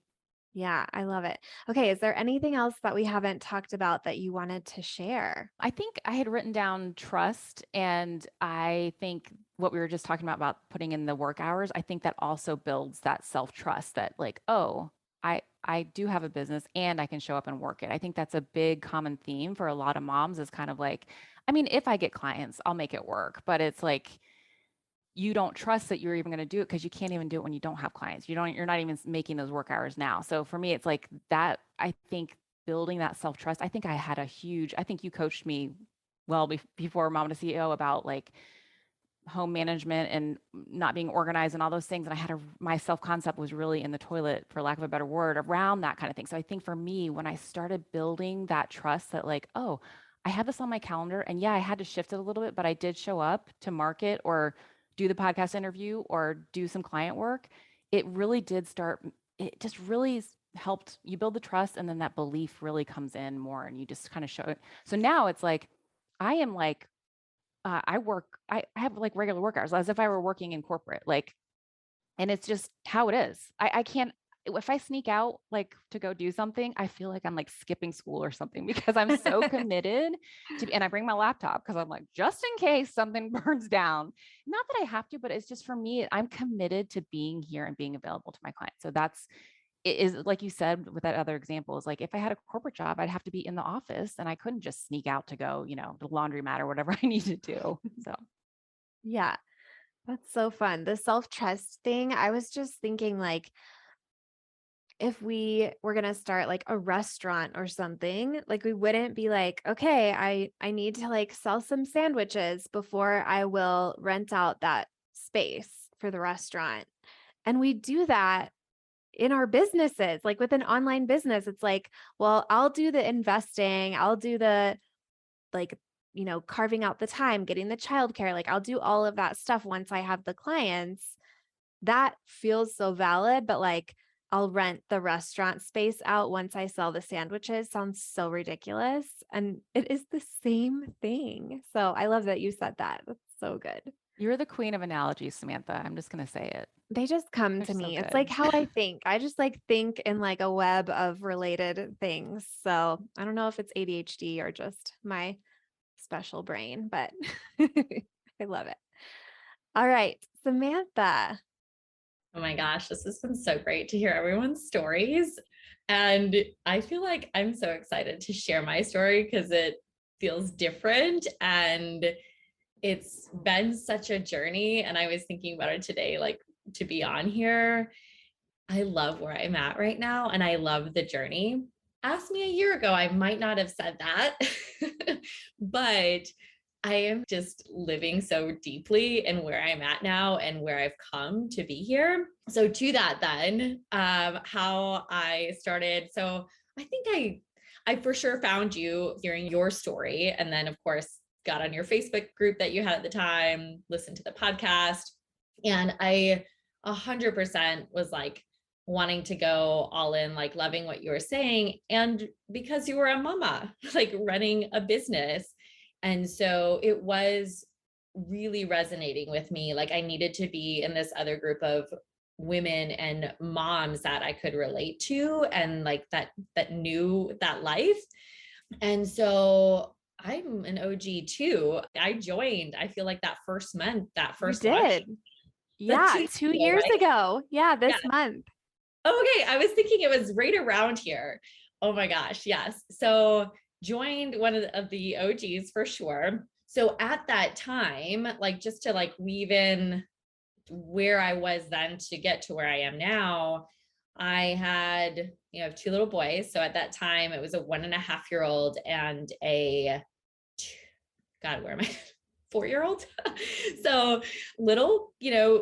Yeah, I love it. Okay, is there anything else that we haven't talked about that you wanted to share? I think I had written down trust, and I think what we were just talking about putting in the work hours, I think that also builds that self-trust that like, oh, I do have a business and I can show up and work it. I think that's a big common theme for a lot of moms is kind of like, I mean, if I get clients, I'll make it work, but it's like you don't trust that you're even going to do it because you can't even do it when you don't have clients. You're not even making those work hours now. So for me, it's like that, I think building that self-trust, I think I think you coached me well before Mom to CEO about like home management and not being organized and all those things. And my self-concept was really in the toilet, for lack of a better word, around that kind of thing. So I think for me, when I started building that trust that like, oh, I had this on my calendar and yeah, I had to shift it a little bit, but I did show up to market or do the podcast interview or do some client work. It really did start, it just really helped you build the trust. And then that belief really comes in more and you just kind of show it. So now it's like, I am like, I have like regular work hours as if I were working in corporate, like, and it's just how it is. I can't, if I sneak out like to go do something, I feel like I'm like skipping school or something because I'm so committed to, and I bring my laptop because I'm like, just in case something burns down. Not that I have to, but it's just for me, I'm committed to being here and being available to my clients. So that's, it is like you said with that other example is like if I had a corporate job, I'd have to be in the office and I couldn't just sneak out to go, the laundromat or whatever I need to do. So Yeah, that's so fun. The self-trust thing, I was just thinking like if we were going to start like a restaurant or something, like we wouldn't be like, okay, I need to like sell some sandwiches before I will rent out that space for the restaurant. And we do that in our businesses, like with an online business. It's like, well, I'll do the investing, I'll do the like, carving out the time, getting the childcare, like I'll do all of that stuff once I have the clients. That feels so valid, but like I'll rent the restaurant space out once I sell the sandwiches sounds so ridiculous. And it is the same thing. So I love that you said that. That's so good. you're the queen of analogies, Samantha. I'm just going to say it. They just come They're to so me. It's good. like how I think. I just like think in like a web of related things. So I don't know if it's ADHD or just my special brain, but I love it. All right, Samantha. Oh my gosh, this has been so great to hear everyone's stories. And I feel like I'm so excited to share my story because it feels different and it's been such a journey. And I was thinking about it today, like to be on here. I love where I'm at right now and I love the journey. Ask me a year ago, I might not have said that, but I am just living so deeply in where I'm at now and where I've come to be here. So to that then, how I started. So I think I for sure found you hearing your story. And then of course, got on your Facebook group that you had at the time, listened to the podcast. And I 100% was like wanting to go all in, like loving what you were saying. And because you were a mama, like running a business. And so it was really resonating with me. Like I needed to be in this other group of women and moms that I could relate to and like that knew that life. And so I'm an OG too. I joined, I feel like that first month, that You first launch. did. That's Yeah, 2 years 2 years ago, right? ago. Yeah, this Yeah. month. Okay, I was thinking it was right around here. Oh my gosh, yes. So joined one of the OGs for sure. So at that time, like just to like weave in where I was then to get to where I am now, I had, 2 little boys. So at that time, it was a 1.5-year-old and a, God, where am I? 4-year-old. So little,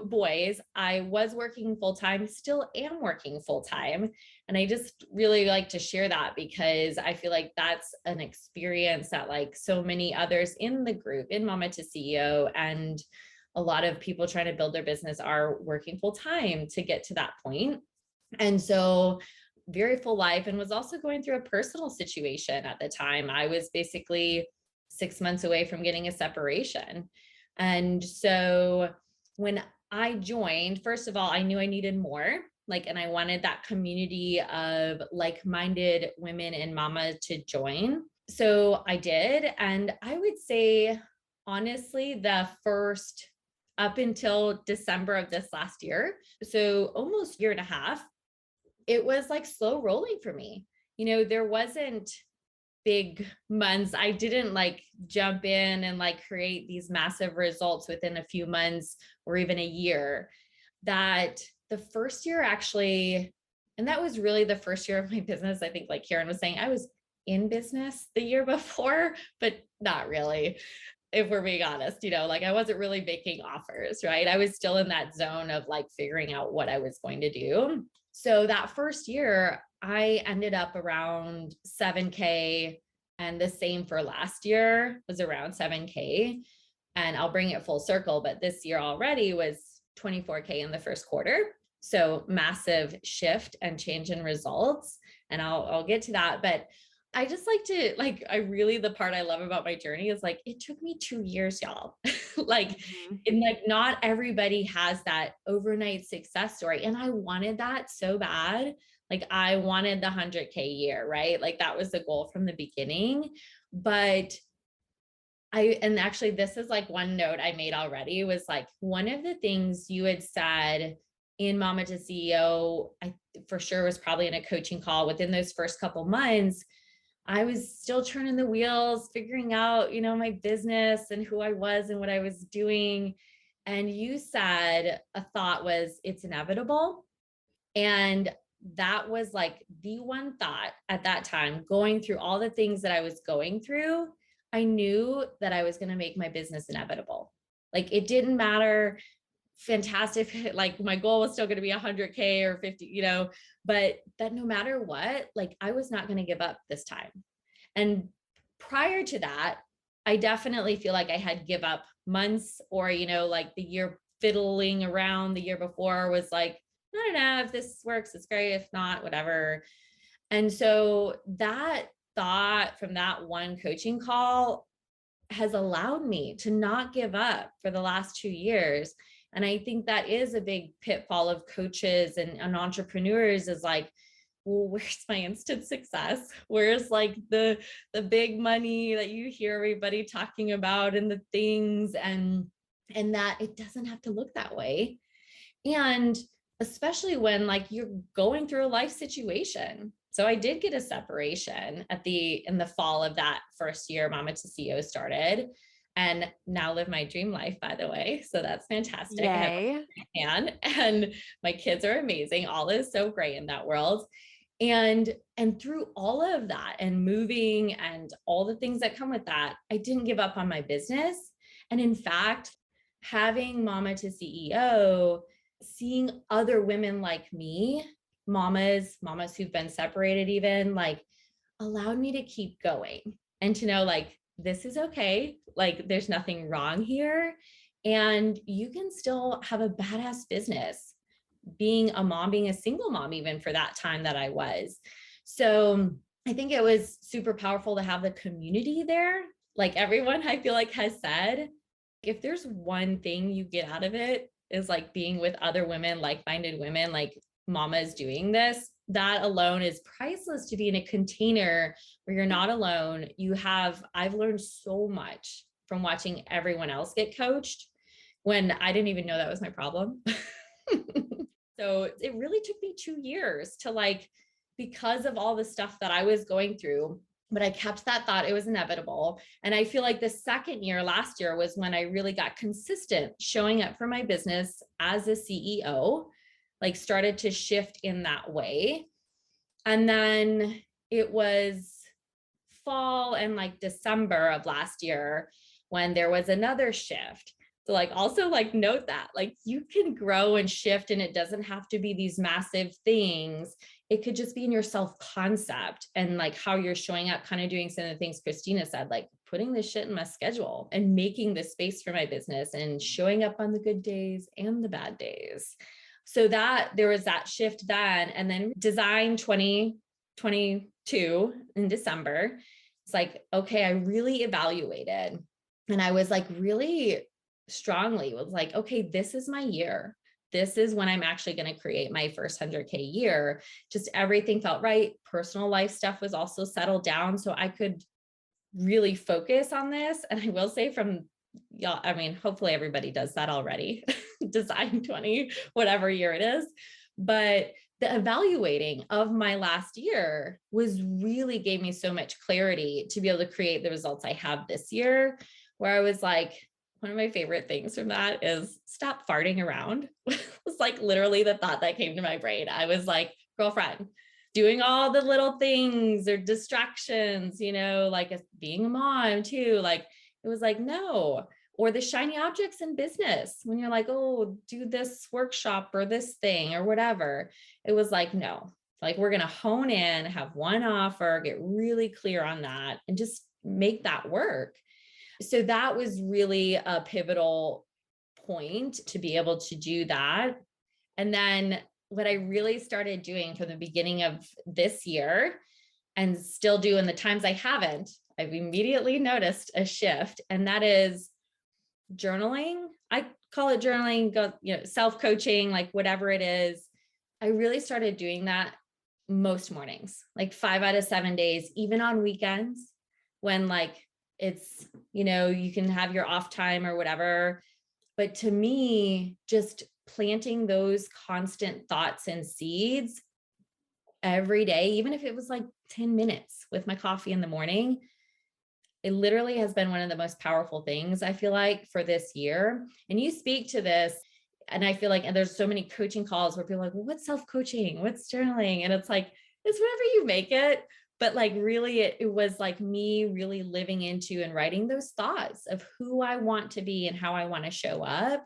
boys. I was working full time, still am working full time. And I just really like to share that because I feel like that's an experience that like so many others in the group, in Mama to CEO, and a lot of people trying to build their business are working full time to get to that point. And so very full life, and was also going through a personal situation at the time. I was basically 6 months away from getting a separation. And so when I joined, first of all, I knew I needed more, and I wanted that community of like-minded women and mama to join. So I did. And I would say, honestly, the first up until December of this last year, so almost year and a half, it was like slow rolling for me. There wasn't big months. I didn't jump in and create these massive results within a few months or even a year. That the first year actually, and that was really the first year of my business. I think like Carin was saying, I was in business the year before, but not really, if we're being honest, I wasn't really making offers, right? I was still in that zone of figuring out what I was going to do. So that first year, I ended up around 7K, and the same for last year was around 7K. And I'll bring it full circle, but this year already was 24K in the first quarter. So massive shift and change in results. And I'll get to that. But I just the part I love about my journey is it took me 2 years, y'all. Not everybody has that overnight success story. And I wanted that so bad. I wanted the 100K year, right? That was the goal from the beginning. But and actually this is one note I made already was one of the things you had said in Mama to CEO, I for sure was probably in a coaching call within those first couple months. I was still turning the wheels, figuring out, my business and who I was and what I was doing. And you said a thought was, it's inevitable. And that was the one thought at that time, going through all the things that I was going through. I knew that I was going to make my business inevitable. It didn't matter. Fantastic. My goal was still going to be 100K or 50, but that no matter what, I was not going to give up this time. And prior to that, I definitely feel I had give up months or, the year fiddling around the year before was I don't know if this works, it's great. If not, whatever. And so that thought from that one coaching call has allowed me to not give up for the last 2 years. And I think that is a big pitfall of coaches and entrepreneurs is well, where's my instant success? Where's the big money that you hear everybody talking about and the things and that it doesn't have to look that way. And especially when you're going through a life situation. So I did get a separation in the fall of that first year Mama to CEO started, and now live my dream life, by the way. So that's fantastic. Yay. And my kids are amazing. All is so great in that world. And through all of that and moving and all the things that come with that, I didn't give up on my business. And in fact, having Mama to CEO, seeing other women like me, mamas who've been separated even, allowed me to keep going and to know this is okay. There's nothing wrong here. And you can still have a badass business being a mom, being a single mom, even for that time that I was. So I think it was super powerful to have the community there. Everyone I feel has said, if there's one thing you get out of it is being with other women, like-minded women, mamas doing this, that alone is priceless to be in a container where you're not alone. I've learned so much from watching everyone else get coached when I didn't even know that was my problem. So it really took me 2 years to because of all the stuff that I was going through, but I kept that thought it was inevitable. And I feel the second year, last year, was when I really got consistent showing up for my business as a CEO, started to shift in that way. And then it was fall and December of last year when there was another shift. So also note that you can grow and shift, and it doesn't have to be these massive things. It could just be in your self-concept and how you're showing up, kind of doing some of the things Kristiina said, putting this shit in my schedule and making the space for my business and showing up on the good days and the bad days. So that there was that shift then. And then design 2022 in December, it's okay, I really evaluated. And I was really strongly was like, okay, this is my year. This is when I'm actually going to create my first 100K year. Just everything felt right. Personal life stuff was also settled down. So I could really focus on this. And I will say from y'all, I mean, hopefully everybody does that already, design 20, whatever year it is. But the evaluating of my last year was really gave me so much clarity to be able to create the results I have this year, where I was like, one of my favorite things from that is stop farting around. It's like literally the thought that came to my brain. I was like, girlfriend, doing all the little things or distractions, like being a mom too. Like, it was like, no. Or the shiny objects in business when you're like, oh, do this workshop or this thing or whatever. It was like, no, like we're going to hone in, have one offer, get really clear on that and just make that work. So that was really a pivotal point to be able to do that. And then what I really started doing from the beginning of this year and still do in the times I haven't, I've immediately noticed a shift. And that is journaling. I call it journaling, self-coaching, like whatever it is. I really started doing that most mornings, like 5 out of 7 days, even on weekends when like it's, you can have your off time or whatever. But to me, just planting those constant thoughts and seeds every day, even if it was like 10 minutes with my coffee in the morning, it literally has been one of the most powerful things I feel like for this year. And you speak to this, and I feel like, and there's so many coaching calls where people are like, well, what's self-coaching? What's journaling? And it's like, it's whatever you make it. But like, really, it was like me really living into and writing those thoughts of who I want to be and how I want to show up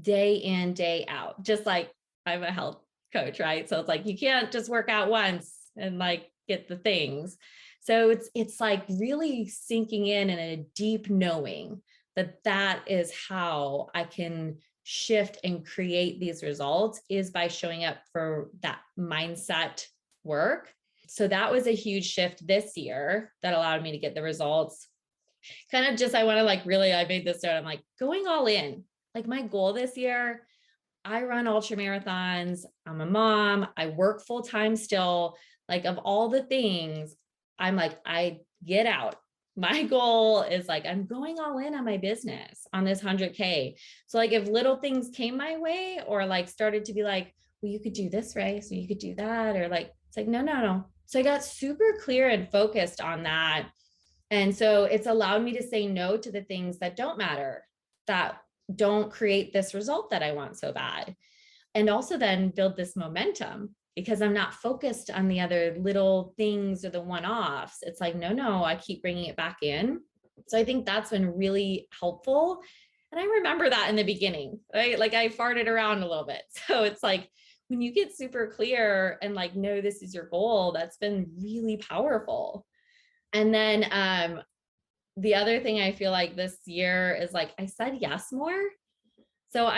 day in, day out. Just like I'm a health coach, right? So it's like, you can't just work out once and like get the things. So it's like really sinking in and a deep knowing that is how I can shift and create these results is by showing up for that mindset work. So that was a huge shift this year that allowed me to get the results. Kind of just, I want to like really, I made this note. I'm like going all in. Like my goal this year, I run ultra marathons. I'm a mom. I work full time still. Like of all the things, I'm like, I get out. My goal is like, I'm going all in on my business on this 100K. So like if little things came my way or like started to be like, well, you could do this, right? So you could do that. Or like, it's like, no. So I got super clear and focused on that. And so it's allowed me to say no to the things that don't matter, that don't create this result that I want so bad. And also then build this momentum because I'm not focused on the other little things or the one-offs. It's like, no, I keep bringing it back in. So I think that's been really helpful. And I remember that in the beginning, right? Like I farted around a little bit. So it's like, when you get super clear and like, know this is your goal, that's been really powerful. And then the other thing I feel like this year is like, I said yes more. So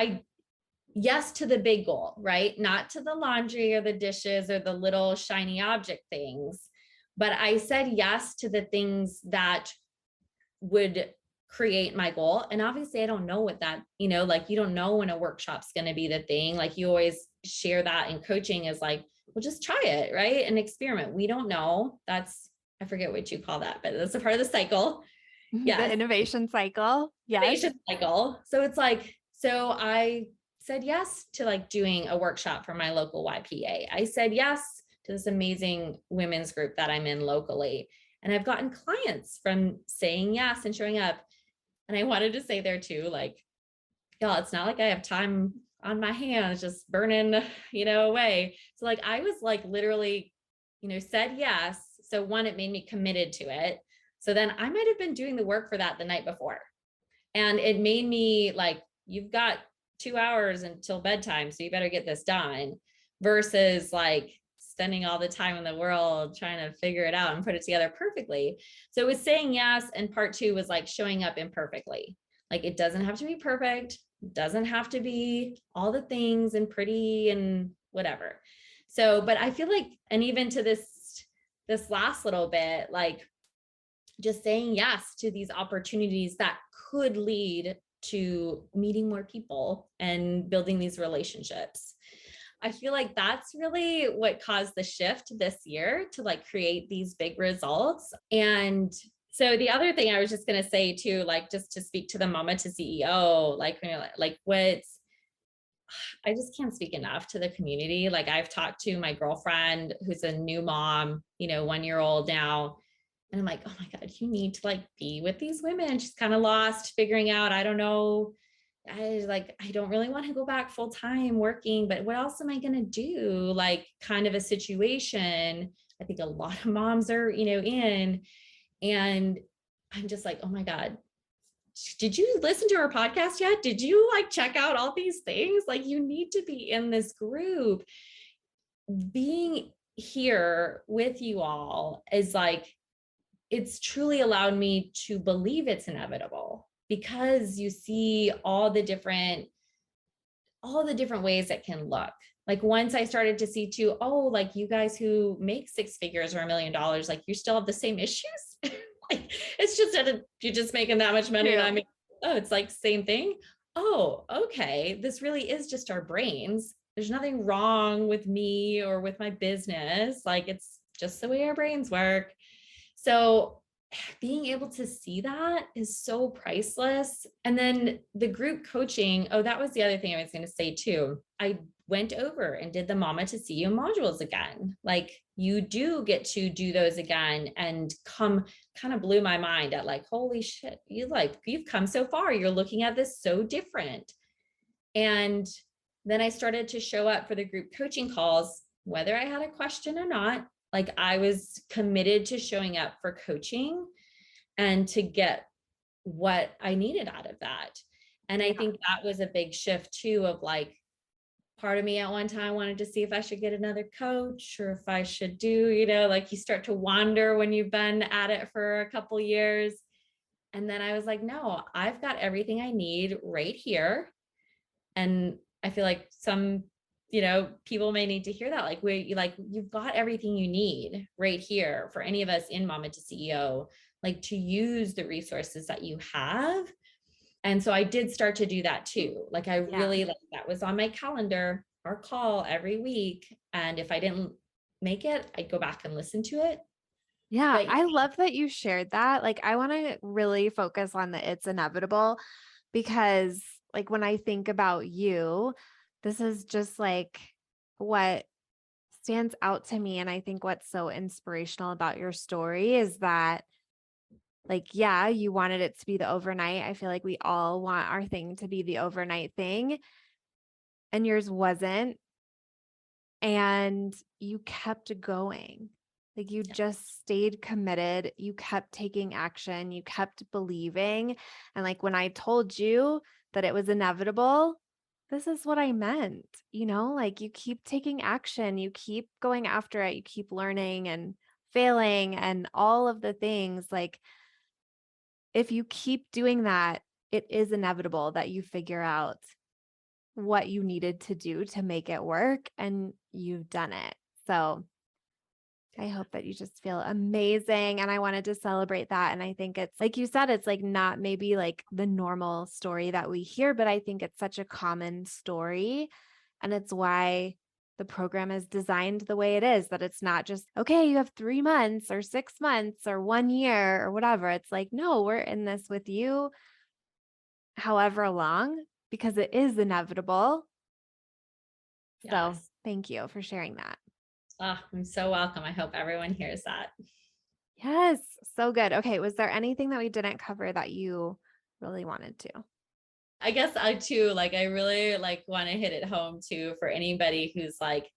yes to the big goal, right? Not to the laundry or the dishes or the little shiny object things, but I said yes to the things that would create my goal. And obviously I don't know what that, like you don't know when a workshop's going to be the thing. Like you always share that in coaching is like, well, just try it, right? And experiment. We don't know. I forget what you call that, but that's a part of the cycle. Yeah. The innovation cycle. Yes. Innovation cycle. So it's like, so I said yes to like doing a workshop for my local YPA. I said yes to this amazing women's group that I'm in locally. And I've gotten clients from saying yes and showing up. And I wanted to say there too, like, y'all, it's not like I have time on my hands just burning, away. So like, I was like, literally, said yes. So one, it made me committed to it. So then I might've been doing the work for that the night before. And it made me like, you've got 2 hours until bedtime, so you better get this done, versus like spending all the time in the world trying to figure it out and put it together perfectly. So it was saying yes. And part 2 was like showing up imperfectly. Like it doesn't have to be perfect. It doesn't have to be all the things and pretty and whatever. So, but I feel like, and even to this last little bit, like just saying yes to these opportunities that could lead to meeting more people and building these relationships. I feel like that's really what caused the shift this year to like create these big results. And so the other thing I was just going to say too, like just to speak to the mama to CEO, like, when you're like what's, I just can't speak enough to the community. Like I've talked to my girlfriend who's a new mom, 1-year-old now. And I'm like, oh my God, you need to like be with these women. She's kind of lost figuring out, I don't know. I don't really want to go back full time working, but what else am I going to do? Like kind of a situation I think a lot of moms are, in, and I'm just like, oh my God, did you listen to our podcast yet? Did you like check out all these things? Like you need to be in this group. Being here with you all is like, it's truly allowed me to believe it's inevitable, because you see all the different ways it can look. Like once I started to see too, oh, like you guys who make 6 figures or $1 million, like you still have the same issues. Like it's just that you're just making that much money. And I mean, oh, it's like same thing. Oh, okay. This really is just our brains. There's nothing wrong with me or with my business. Like it's just the way our brains work. So being able to see that is so priceless. And then the group coaching, oh, that was the other thing I was going to say too. I went over and did the Mama to CEO modules again. Like you do get to do those again, and kind of blew my mind at like, holy shit, you've come so far. You're looking at this so different. And then I started to show up for the group coaching calls, whether I had a question or not. Like I was committed to showing up for coaching and to get what I needed out of that. And I think that was a big shift too, of like, part of me at one time wanted to see if I should get another coach or if I should do, like you start to wander when you've been at it for a couple years. And then I was like, no, I've got everything I need right here. And I feel like some people may need to hear that. Like you've got everything you need right here for any of us in Mama to CEO, like to use the resources that you have. And so I did start to do that too. Like I really, like that was on my calendar, our call every week. And if I didn't make it, I'd go back and listen to it. Yeah, I love that you shared that. Like I want to really focus on the it's inevitable, because like when I think about you, this is just like what stands out to me. And I think what's so inspirational about your story is that, like, yeah, you wanted it to be the overnight. I feel like we all want our thing to be the overnight thing, and yours wasn't. And you kept going. Like you just stayed committed. You kept taking action. You kept believing. And like when I told you that it was inevitable, this is what I meant, like you keep taking action, you keep going after it, you keep learning and failing and all of the things. Like if you keep doing that, it is inevitable that you figure out what you needed to do to make it work, and you've done it. So I hope that you just feel amazing. And I wanted to celebrate that. And I think it's like you said, it's like not maybe like the normal story that we hear, but I think it's such a common story. And it's why the program is designed the way it is, that it's not just, okay, you have 3 months or 6 months or 1 year or whatever. It's like, no, we're in this with you however long, because it is inevitable. So thank you for sharing that. Oh, I'm so welcome. I hope everyone hears that. Yes. So good. Okay. Was there anything that we didn't cover that you really wanted to? I guess I too, like, I really want to hit it home too, for anybody who's like,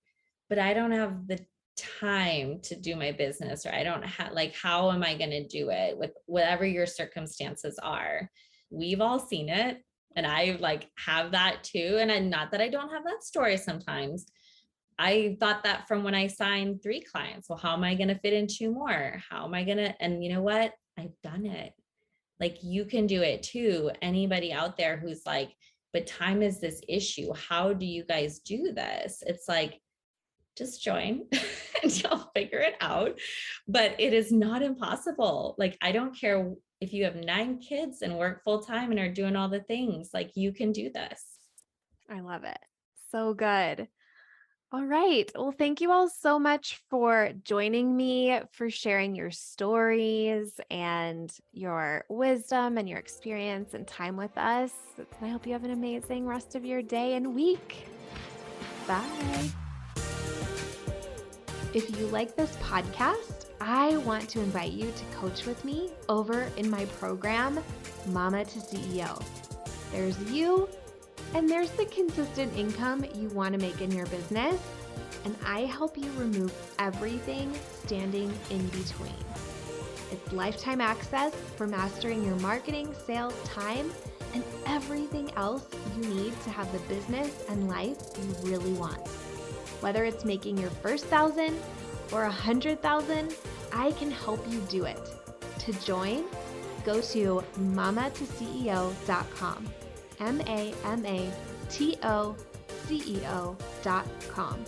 but I don't have the time to do my business, or I don't have, how am I going to do it with whatever your circumstances are? We've all seen it. And I have that too. And not that I don't have that story sometimes. I thought that from when I signed 3 clients. Well, how am I going to fit in 2 more? How am I going to, and you know what? I've done it. Like you can do it too. Anybody out there who's like, but time is this issue. How do you guys do this? It's like, just join and you'll figure it out. But it is not impossible. Like, I don't care if you have 9 kids and work full time and are doing all the things, like you can do this. I love it. So good. All right. Well, thank you all so much for joining me, for sharing your stories and your wisdom and your experience and time with us. And I hope you have an amazing rest of your day and week. Bye. If you like this podcast, I want to invite you to coach with me over in my program, Mama to CEO. There's you, and there's the consistent income you want to make in your business, and I help you remove everything standing in between. It's lifetime access for mastering your marketing, sales, time, and everything else you need to have the business and life you really want. Whether it's making your first 1,000 or 100,000, I can help you do it. To join, go to mamatoceo.com. mamatoceo.com.